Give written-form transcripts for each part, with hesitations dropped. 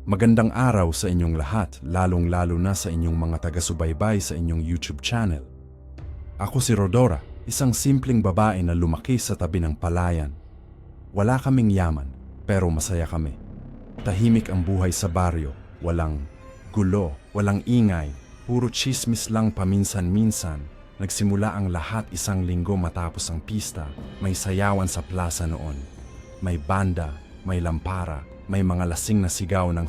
Magandang araw sa inyong lahat, lalong-lalo na sa inyong mga taga-subaybay sa inyong YouTube channel. Ako si Rodora, isang simpleng babae na lumaki sa tabi ng palayan. Wala kaming yaman, pero masaya kami. Tahimik ang buhay sa baryo, walang gulo, walang ingay, puro chismis lang paminsan-minsan. Nagsimula ang lahat isang linggo matapos ang pista, may sayawan sa plaza noon. May banda, may lampara, may mga lasing na sigaw ng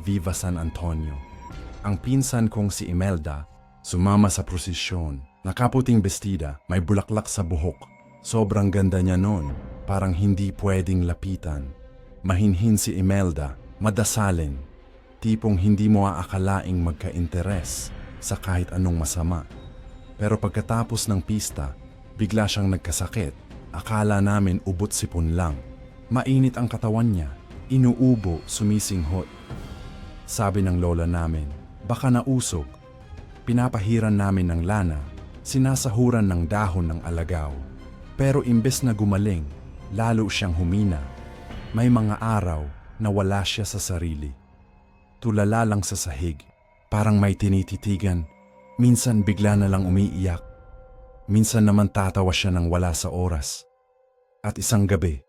Viva San Antonio. Ang pinsan kong si Imelda, sumama sa prosesyon. Nakaputing bestida, may bulaklak sa buhok. Sobrang ganda niya noon, parang hindi pwedeng lapitan. Mahinhin si Imelda, madasalin. Tipong hindi mo aakalaing magka-interes sa kahit anong masama. Pero pagkatapos ng pista, bigla siyang nagkasakit. Akala namin ubot sipon lang. Mainit ang katawan niya. Inuubo, sumisinghot. Sabi ng lola namin, baka nausog. Pinapahiran namin ng lana, sinasahuran ng dahon ng alagaw. Pero imbes na gumaling, lalo siyang humina. May mga araw na wala siya sa sarili. Tulala lang sa sahig, parang may tinititigan. Minsan bigla na lang umiiyak. Minsan naman tatawa siya ng wala sa oras. At isang gabi,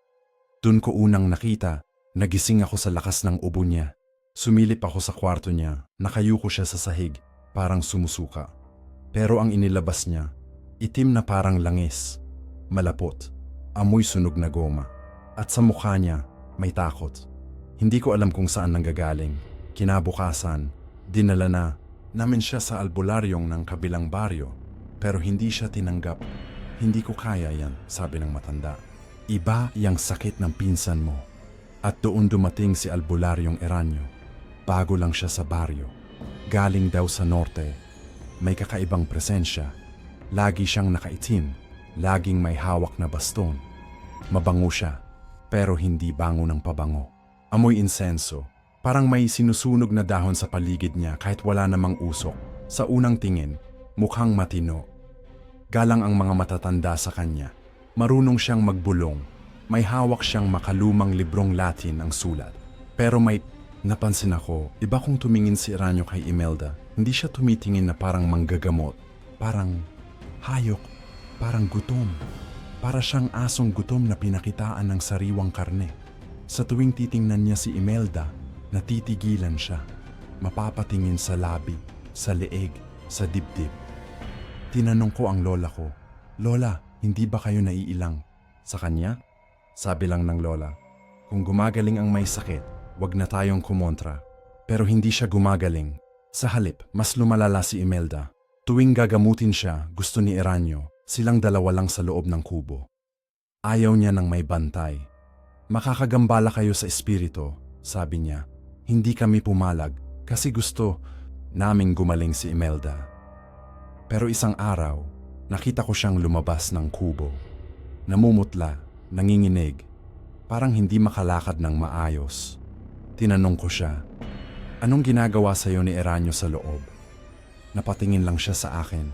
dun ko unang nakita, nagising ako sa lakas ng ubo niya. Sumilip ako sa kwarto niya, nakayuko siya sa sahig, parang sumusuka. Pero ang inilabas niya, itim na parang langis, malapot, amoy sunog na goma. At sa mukha niya, may takot. Hindi ko alam kung saan nanggagaling. Kinabukasan, dinala namin siya sa albularyong ng kabilang baryo. Pero hindi siya tinanggap. Hindi ko kaya yan, sabi ng matanda. Iba yang sakit ng pinsan mo. At doon dumating si Albularyong Eranio. Bago lang siya sa baryo. Galing daw sa norte. May kakaibang presensya. Lagi siyang nakaitim. Laging may hawak na baston. Mabango siya, pero hindi bango ng pabango. Amoy insenso. Parang may sinusunog na dahon sa paligid niya kahit wala namang usok. Sa unang tingin, mukhang matino. Galang ang mga matatanda sa kanya. Marunong siyang magbulong. May hawak siyang makalumang librong Latin ang sulat. Pero may napansin ako, iba kung tumingin si Eranio kay Imelda. Hindi siya tumitingin na parang manggagamot. Parang hayok, parang gutom. Para siyang asong gutom na pinakitaan ng sariwang karne. Sa tuwing titingnan niya si Imelda, natitigilan siya. Mapapatingin sa labi, sa leeg, sa dibdib. Tinanong ko ang lola ko, Lola, hindi ba kayo naiilang? Sa kanya? Sabi lang ng lola, kung gumagaling ang may sakit, wag na tayong kumontra. Pero hindi siya gumagaling. Sa halip, mas lumalala si Imelda. Tuwing gagamutin siya, gusto ni Eranio, silang dalawa lang sa loob ng kubo. Ayaw niya ng may bantay. Makakagambala kayo sa espiritu, sabi niya. Hindi kami pumalag kasi gusto naming gumaling si Imelda. Pero isang araw, nakita ko siyang lumabas ng kubo. Namumutla. Nanginginig, parang hindi makalakad ng maayos. Tinanong ko siya, anong ginagawa sa'yo ni Eranio sa loob? Napatingin lang siya sa akin.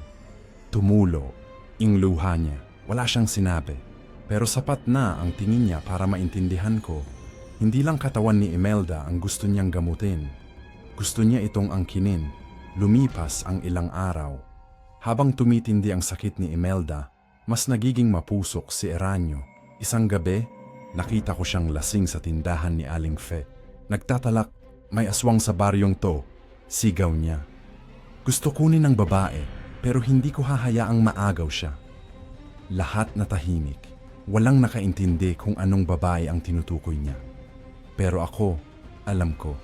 Tumulo, ing luha niya. Wala siyang sinabi. Pero sapat na ang tingin niya para maintindihan ko. Hindi lang katawan ni Imelda ang gusto niyang gamutin. Gusto niya itong angkinin. Lumipas ang ilang araw. Habang tumitindi ang sakit ni Imelda, mas nagiging mapusok si Eranio. Isang gabi, nakita ko siyang lasing sa tindahan ni Aling Fe. Nagtatalak, may aswang sa baryong to, sigaw niya. Gusto kunin ng babae, pero hindi ko hahayaang maagaw siya. Lahat na tahimik, walang nakaintindi kung anong babae ang tinutukoy niya. Pero ako, alam ko.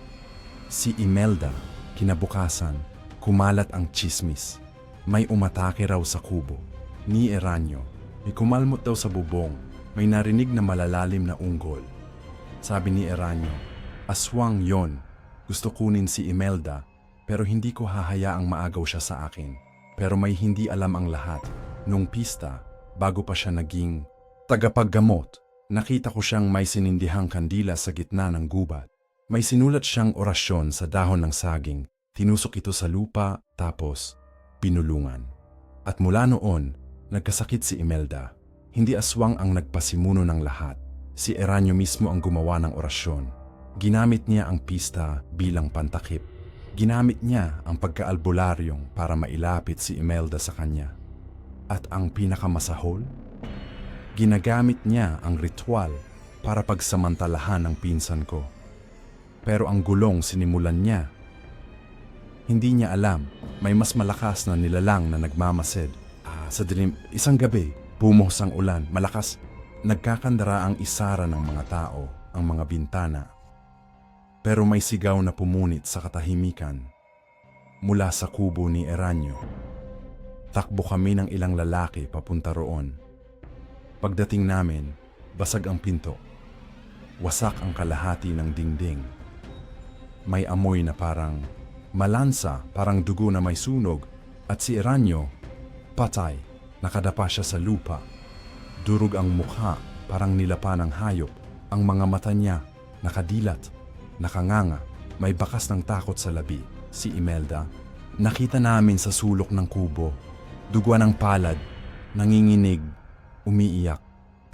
Si Imelda, kinabukasan, kumalat ang chismis. May umatake raw sa kubo. Ni Eranio, may kumalmot daw sa bubong. May narinig na malalalim na unggol. Sabi ni Eranio, aswang yon. Gusto kunin si Imelda, pero hindi ko hahayaang maagaw siya sa akin. Pero may hindi alam ang lahat. Nung pista, bago pa siya naging tagapaggamot, nakita ko siyang may sinindihang kandila sa gitna ng gubat. May sinulat siyang orasyon sa dahon ng saging. Tinusok ito sa lupa, tapos pinulungan. At mula noon, nagkasakit si Imelda. Hindi aswang ang nagpasimuno ng lahat. Si Eranio mismo ang gumawa ng orasyon. Ginamit niya ang pista bilang pantakip. Ginamit niya ang pagkaalbularyong para mailapit si Imelda sa kanya. At ang pinakamasahol, ginagamit niya ang ritual para pagsamantalahan ng pinsan ko. Pero ang gulong sinimulan niya. Hindi niya alam, may mas malakas na nilalang na nagmamasid. Sa dilim, isang gabi, bumuhos ang ulan, malakas. Nagkakandara ang isara ng mga tao, ang mga bintana. Pero may sigaw na pumunit sa katahimikan mula sa kubo ni Eranio. Takbo kami ng ilang lalaki papunta roon. Pagdating namin, basag ang pinto. Wasak ang kalahati ng dingding. May amoy na parang malansa, parang dugo na may sunog, at si Eranio, patay, nakadapa siya sa lupa. Durog ang mukha, parang nilapa ng hayop. Ang mga mata niya, nakadilat. Nakanganga, may bakas ng takot sa labi. Si Imelda, nakita namin sa sulok ng kubo. Dugwa ng palad, nanginginig, umiiyak.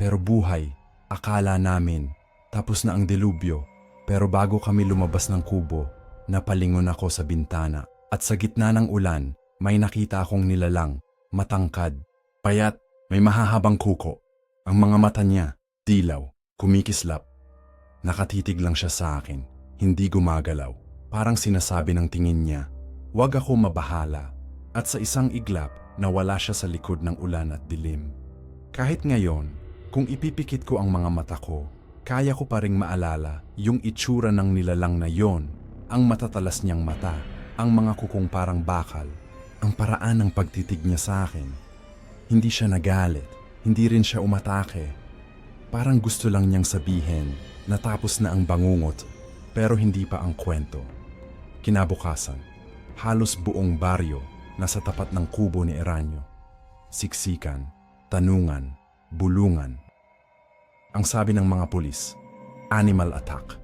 Pero buhay, akala namin. Tapos na ang delubyo. Pero bago kami lumabas ng kubo, napalingon ako sa bintana. At sa gitna ng ulan, may nakita akong nilalang, matangkad, payat, may mahahabang kuko. Ang mga mata niya, dilaw, kumikislap. Nakatitig lang siya sa akin, hindi gumagalaw. Parang sinasabi ng tingin niya, "Huwag ako mabahala." At sa isang iglap, nawala siya sa likod ng ulan at dilim. Kahit ngayon, kung ipipikit ko ang mga mata ko, kaya ko pa ring maalala yung itsura ng nilalang na yon, ang matatalas niyang mata, ang mga kukong parang bakal, ang paraan ng pagtitig niya sa akin. Hindi siya nagalit, hindi rin siya umatake. Parang gusto lang niyang sabihin, natapos na ang bangungot, pero hindi pa ang kwento. Kinabukasan, halos buong baryo nasa tapat ng kubo ni Eranio. Siksikan, tanungan, bulungan. Ang sabi ng mga pulis, animal attack.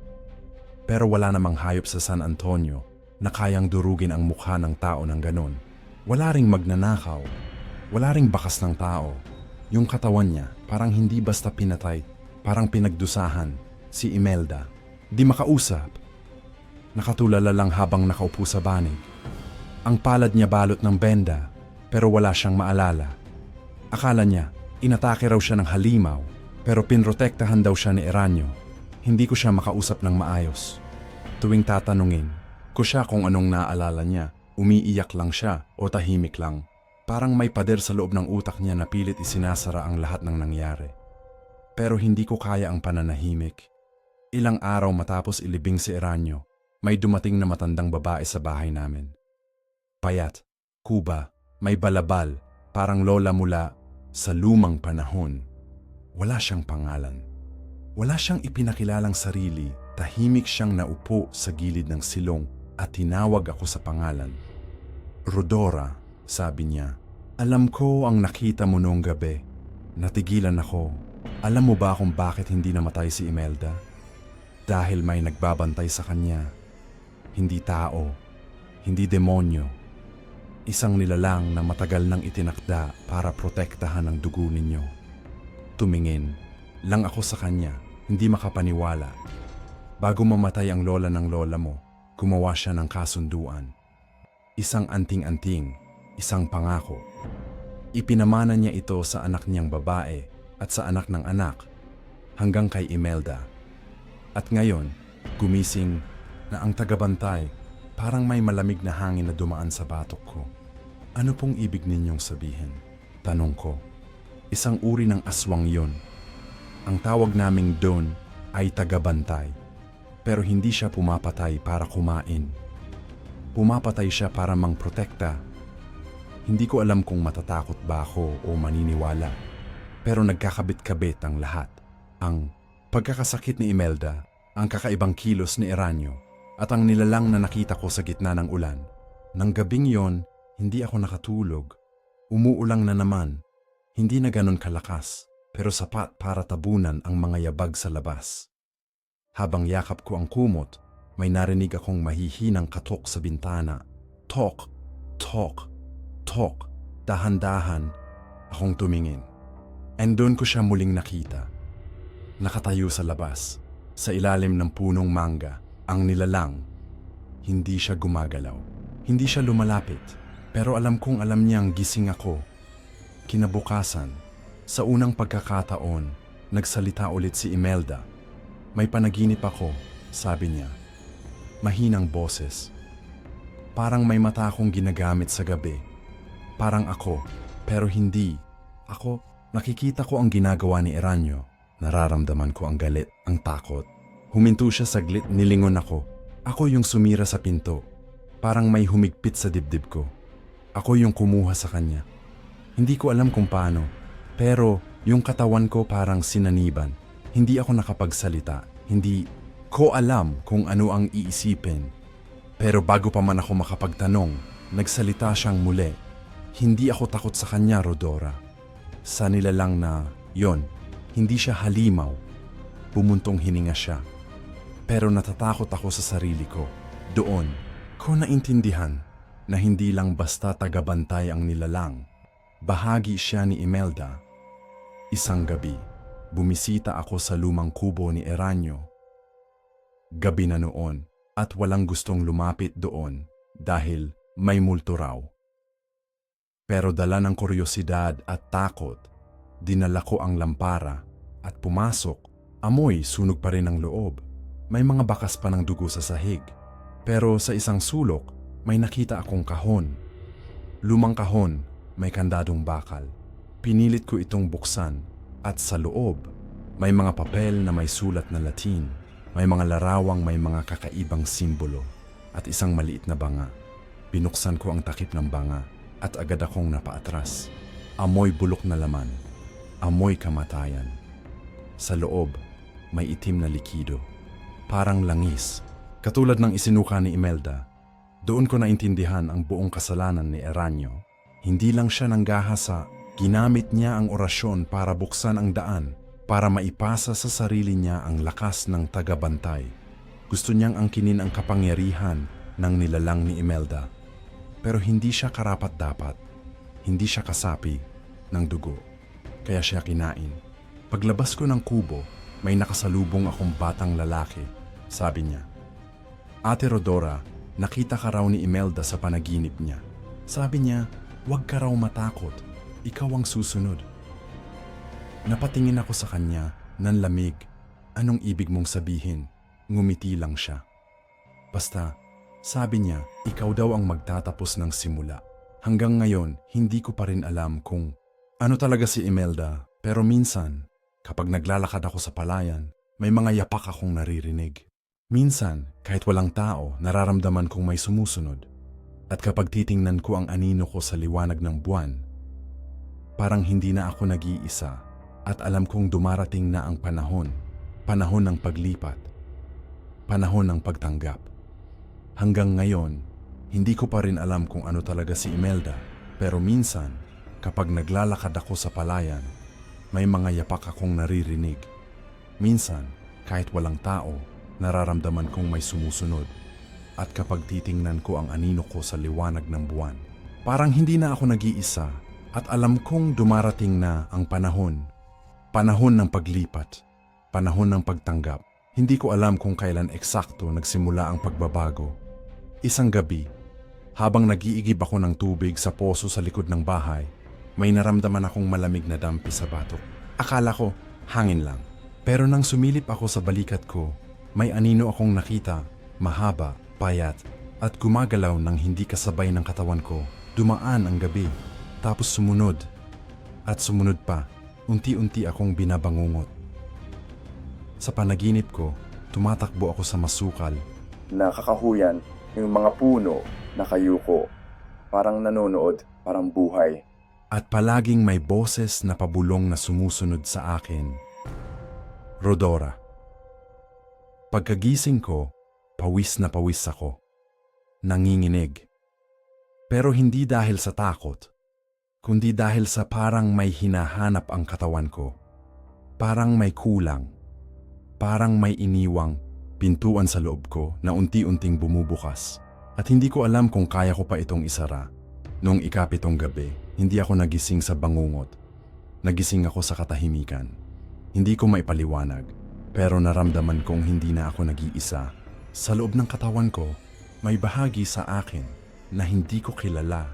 Pero wala namang hayop sa San Antonio na kayang durugin ang mukha ng tao ng ganon. Wala ring magnanakaw, wala ring bakas ng tao. Yung katawan niya parang hindi basta pinatay, parang pinagdusahan. Si Imelda, di makausap. Nakatulala lang habang nakaupo sa banig. Ang palad niya balot ng benda, pero wala siyang maalala. Akala niya, inatake raw siya ng halimaw, pero pinrotektahan daw siya ni Eranio. Hindi ko siya makausap ng maayos. Tuwing tatanungin ko siya kung anong naaalala niya, umiiyak lang siya o tahimik lang. Parang may pader sa loob ng utak niya na pilit isinasara ang lahat ng nangyari. Pero hindi ko kaya ang pananahimik. Ilang araw matapos ilibing si Eranio, may dumating na matandang babae sa bahay namin. Payat, kuba, may balabal, parang lola mula sa lumang panahon. Wala siyang pangalan. Wala siyang ipinakilalang sarili, tahimik siyang naupo sa gilid ng silong at tinawag ako sa pangalan. Rodora, sabi niya, alam ko ang nakita mo noong gabi. Natigilan ako. Alam mo ba kung bakit hindi namatay si Imelda? Dahil may nagbabantay sa kanya. Hindi tao, hindi demonyo. Isang nilalang na matagal nang itinakda para protektahan ang dugo ninyo. Tumingin lang ako sa kanya, hindi makapaniwala. Bago mamatay ang lola ng lola mo, gumawa siya ng kasunduan. Isang anting-anting, isang pangako. Ipinamana niya ito sa anak niyang babae at sa anak ng anak, hanggang kay Imelda. At ngayon, gumising na ang tagabantay, parang may malamig na hangin na dumaan sa batok ko. Ano pong ibig ninyong sabihin? Tanong ko. Isang uri ng aswang yon. Ang tawag naming doon ay tagabantay. Pero hindi siya pumapatay para kumain. Pumapatay siya para mangprotekta. Hindi ko alam kung matatakot ba ako o maniniwala. Pero nagkakabit-kabit ang lahat. Ang pagkakasakit ni Imelda, ang kakaibang kilos ni Eranio, at ang nilalang na nakita ko sa gitna ng ulan. Nang gabing yon, hindi ako nakatulog. Umuulang na naman. Hindi na ganon kalakas, pero sapat para tabunan ang mga yabag sa labas. Habang yakap ko ang kumot, may narinig akong mahihinang katok sa bintana. Tok, tok, tok. Dahan-dahan, akong tumingin. And doon ko siya muling nakita. Nakatayo sa labas. Sa ilalim ng punong mangga, ang nilalang, hindi siya gumagalaw. Hindi siya lumalapit. Pero alam kong alam niyang gising ako. Kinabukasan, sa unang pagkakataon, nagsalita ulit si Imelda. May panaginip ako, sabi niya. Mahinang boses. Parang may mata akong ginagamit sa gabi. Parang ako, pero hindi. Ako, nakikita ko ang ginagawa ni Eranio. Nararamdaman ko ang galit, ang takot. Huminto siya saglit, nilingon ako. Ako yung sumira sa pinto. Parang may humigpit sa dibdib ko. Ako yung kumuha sa kanya. Hindi ko alam kung paano, pero yung katawan ko parang sinaniban. Hindi ako nakapagsalita. Hindi ko alam kung ano ang iisipin. Pero bago pa man ako makapagtanong, nagsalita siyang muli. Hindi ako takot sa kanya, Rodora. Sa nilalang na, yon, hindi siya halimaw. Bumuntong hininga siya. Pero natatakot ako sa sarili ko. Doon, ko naintindihan na hindi lang basta tagabantay ang nilalang. Bahagi siya ni Imelda. Isang gabi, bumisita ako sa lumang kubo ni Eranio. Gabi na noon at walang gustong lumapit doon dahil may multo raw. Pero dala ng kuryosidad at takot, dinala ko ang lampara at pumasok. Amoy, sunog pa rin ang loob. May mga bakas pa ng dugo sa sahig. Pero sa isang sulok, may nakita akong kahon. Lumang kahon, may kandadong bakal. Pinilit ko itong buksan at sa loob, may mga papel na may sulat na Latin. May mga larawang may mga kakaibang simbolo at isang maliit na banga. Binuksan ko ang takip ng banga at agad akong napaatras. Amoy bulok na laman. Amoy kamatayan. Sa loob, may itim na likido. Parang langis. Katulad ng isinuka ni Imelda, doon ko naintindihan ang buong kasalanan ni Eranio. Hindi lang siya nanggahasa, ginamit niya ang orasyon para buksan ang daan, para maipasa sa sarili niya ang lakas ng tagabantay. Gusto niyang angkinin ang kapangyarihan ng nilalang ni Imelda. Pero hindi siya karapat-dapat. Hindi siya kasapi ng dugo. Kaya siya kinain. Paglabas ko ng kubo, may nakasalubong akong batang lalaki. Sabi niya, Ate Rodora, nakita ka raw ni Imelda sa panaginip niya. Sabi niya, huwag ka raw matakot. Ikaw ang susunod. Napatingin ako sa kanya, nanlamig. Anong ibig mong sabihin? Ngumiti lang siya. Basta, sabi niya, ikaw daw ang magtatapos ng simula. Hanggang ngayon, hindi ko pa rin alam kung ano talaga si Imelda. Pero minsan, kapag naglalakad ako sa palayan, may mga yapak akong naririnig. Minsan, kahit walang tao, nararamdaman kong may sumusunod. At kapag titingnan ko ang anino ko sa liwanag ng buwan, parang hindi na ako nag-iisa at alam kong dumarating na ang panahon. Panahon ng paglipat. Panahon ng pagtanggap. Hanggang ngayon, hindi ko pa rin alam kung ano talaga si Imelda. Pero minsan, kapag naglalakad ako sa palayan, may mga yapak akong naririnig. Minsan, kahit walang tao, nararamdaman kong may sumusunod. At kapag titingnan ko ang anino ko sa liwanag ng buwan, parang hindi na ako nag-iisa at alam kong dumarating na ang panahon. Panahon ng paglipat. Panahon ng pagtanggap. Hindi ko alam kung kailan eksakto nagsimula ang pagbabago. Isang gabi, habang nag-iigib ako ng tubig sa poso sa likod ng bahay, may naramdaman akong malamig na dampi sa batok. Akala ko, hangin lang. Pero nang sumilip ako sa balikat ko, may anino akong nakita, mahaba, payat, at gumagalaw ng hindi kasabay ng katawan ko. Dumaan ang gabi, tapos sumunod. At sumunod pa, unti-unti akong binabangungot. Sa panaginip ko, tumatakbo ako sa masukal. Nakakahuyan yung mga puno na kayuko. Parang nanonood, parang buhay. At palaging may boses na pabulong na sumusunod sa akin. Rodora. Pagkagising ko, pawis na pawis ako. Nanginginig. Pero hindi dahil sa takot, kundi dahil sa parang may hinahanap ang katawan ko. Parang may kulang. Parang may iniwang pintuan sa loob ko na unti-unting bumubukas. At hindi ko alam kung kaya ko pa itong isara. Noong ikapitong gabi, hindi ako nagising sa bangungot. Nagising ako sa katahimikan. Hindi ko maipaliwanag. Pero naramdaman kong hindi na ako nag-iisa. Sa loob ng katawan ko, may bahagi sa akin na hindi ko kilala.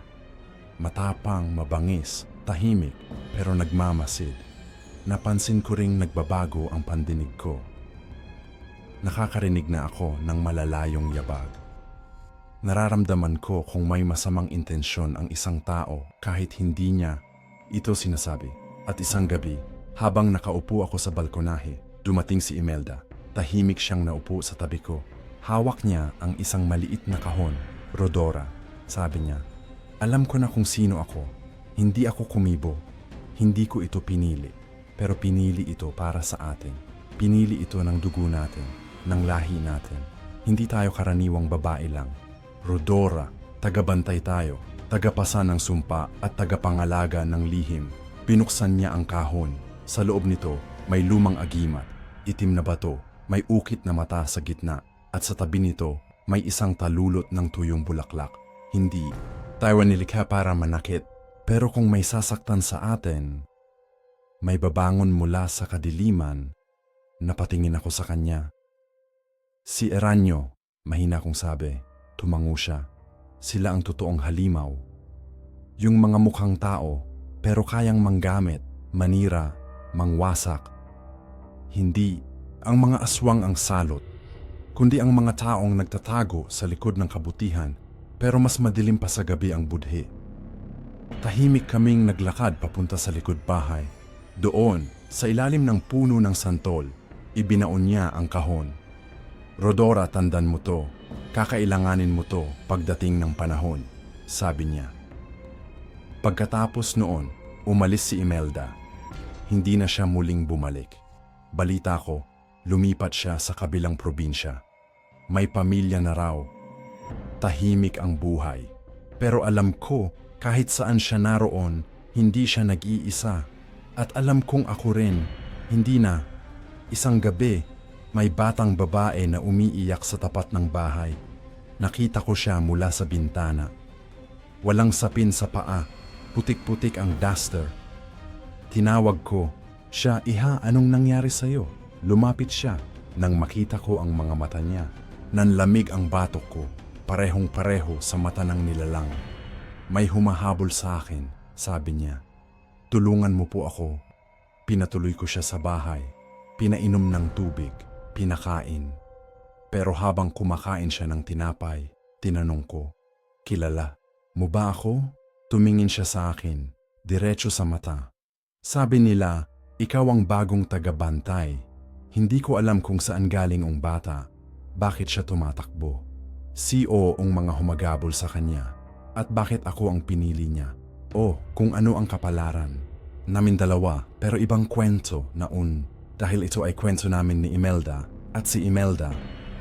Matapang, mabangis, tahimik, pero nagmamasid. Napansin ko ring nagbabago ang pandinig ko. Nakakarinig na ako ng malalayong yabag. Nararamdaman ko kung may masamang intensyon ang isang tao kahit hindi niya ito sinasabi. At isang gabi, habang nakaupo ako sa balkonahe, dumating si Imelda. Tahimik siyang naupo sa tabi ko. Hawak niya ang isang maliit na kahon. Rodora, sabi niya. Alam ko na kung sino ako. Hindi ako kumibo. Hindi ko ito pinili. Pero pinili ito para sa atin. Pinili ito ng dugo natin, ng lahi natin. Hindi tayo karaniwang babae lang. Rodora, tagabantay tayo, tagapasa ng sumpa at tagapangalaga ng lihim. Binuksan niya ang kahon. Sa loob nito, may lumang agimat, itim na bato, may ukit na mata sa gitna, at sa tabi nito, may isang talulot ng tuyong bulaklak. Hindi tayo nilikha para manakit, pero kung may sasaktan sa atin, may babangon mula sa kadiliman. Napatingin ako sa kanya. Si Eranyo, mahina kong sabi. Tumango siya. Sila ang totoong halimaw. Yung mga mukhang tao, pero kayang manggamit, manira, mangwasak. Hindi ang mga aswang ang salot, kundi ang mga taong nagtatago sa likod ng kabutihan, pero mas madilim pa sa gabi ang budhi. Tahimik kaming naglakad papunta sa likod bahay. Doon, sa ilalim ng puno ng santol, ibinaon niya ang kahon. Rodora, tandaan mo to. Kakailanganin mo to pagdating ng panahon, sabi niya. Pagkatapos noon, umalis si Imelda. Hindi na siya muling bumalik. Balita ko, lumipat siya sa kabilang probinsya. May pamilya na raw. Tahimik ang buhay. Pero alam ko, kahit saan siya naroon, hindi siya nag-iisa. At alam kong ako rin, hindi na. Isang gabi, may batang babae na umiiyak sa tapat ng bahay. Nakita ko siya mula sa bintana. Walang sapin sa paa, putik-putik ang duster. Tinawag ko, siya, iha, anong nangyari sa'yo? Lumapit siya nang makita ko ang mga mata niya. Nanlamig ang batok ko, parehong-pareho sa mata ng nilalang. May humahabol sa akin, sabi niya. Tulungan mo po ako. Pinatuloy ko siya sa bahay. Pinainom ng tubig. Pinakain. Pero habang kumakain siya ng tinapay, tinanong ko, kilala mo ba ako? Tumingin siya sa akin, diretso sa mata. Sabi nila, ikaw ang bagong tagabantay. Hindi ko alam kung saan galing ang bata, bakit siya tumatakbo. CO ang mga humagabol sa kanya, at bakit ako ang pinili niya. O kung ano ang kapalaran. Namin dalawa, pero ibang kwento naun. Dahil ito ay kwento namin ni Imelda at si Imelda,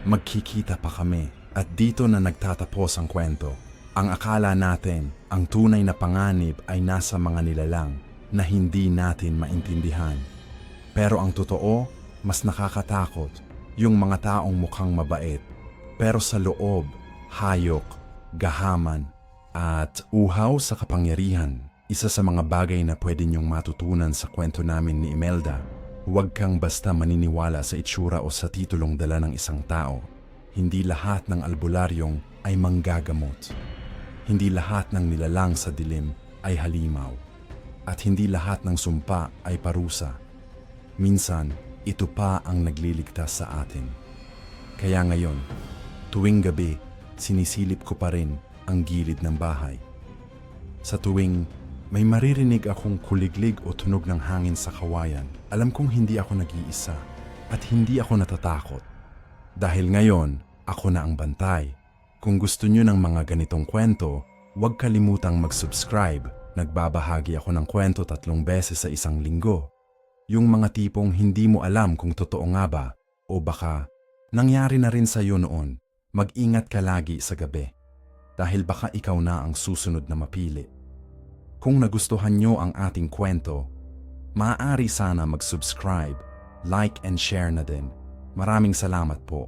magkikita pa kami at dito na nagtatapos ang kwento. Ang akala natin, ang tunay na panganib ay nasa mga nilalang na hindi natin maintindihan. Pero ang totoo, mas nakakatakot, yung mga taong mukhang mabait. Pero sa loob, hayok, gahaman, at uhaw sa kapangyarihan. Isa sa mga bagay na pwede niyong matutunan sa kwento namin ni Imelda, huwag kang basta maniniwala sa itsura o sa titulong dala ng isang tao. Hindi lahat ng albularyong ay manggagamot. Hindi lahat ng nilalang sa dilim ay halimaw. At hindi lahat ng sumpa ay parusa. Minsan, ito pa ang nagliligtas sa atin. Kaya ngayon, tuwing gabi, sinisilip ko pa rin ang gilid ng bahay. Sa tuwing may maririnig akong kuliglig o tunog ng hangin sa kawayan, alam kong hindi ako nag-iisa at hindi ako natatakot. Dahil ngayon, ako na ang bantay. Kung gusto nyo ng mga ganitong kwento, huwag kalimutang mag-subscribe. Nagbabahagi ako ng kwento 3 beses sa isang linggo. Yung mga tipong hindi mo alam kung totoo nga ba o baka nangyari na rin sa iyo noon. Mag-ingat ka lagi sa gabi. Dahil baka ikaw na ang susunod na mapili. Kung nagustuhan nyo ang ating kwento, maaari sana mag-subscribe, like and share na din. Maraming salamat po.